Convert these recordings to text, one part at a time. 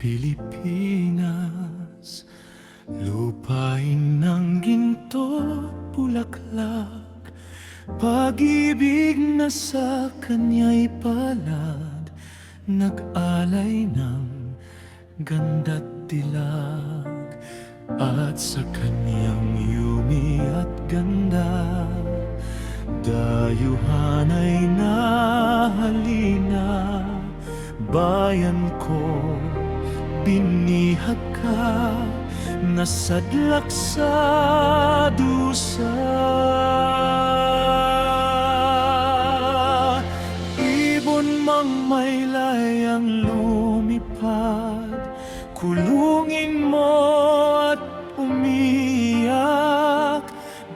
Pilipinas, lupain ng ginto, bulaklak, pag-ibig na sa kanya'y palad, nag-alay ng ganda't dilag, at sa kanyang yumi at ganda, dayuhan ay nahalina. Bayan ko, binihag ka, nasadlak sa dusa. Ibon mang may layang lumipad, kulungin mo at umiyak.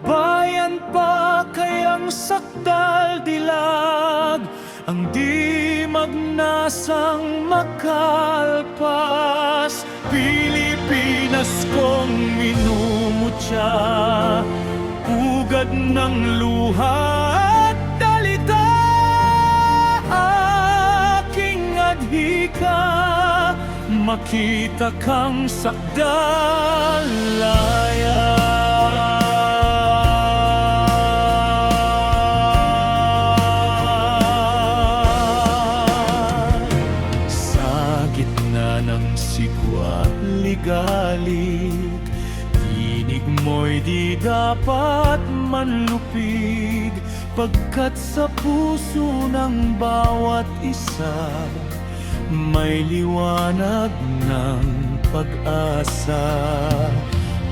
Bayan pa kayang sakdal dilag, ang di magnasang makalpas. Pilipinas kong minumutya, pugad ng luha at dalita, aking adhika, makita kang sakdalaya. Ng sigwa at ligalig, tinig mo'y di dapat manlupig, pagkat sa puso ng bawat isa may liwanag ng pag-asa.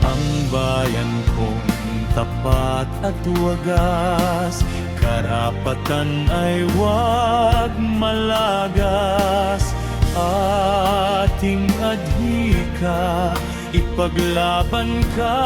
Ang bayan kong tapat at wagas, karapatan ay huwag malagas. Ating adhika, ipaglaban ka.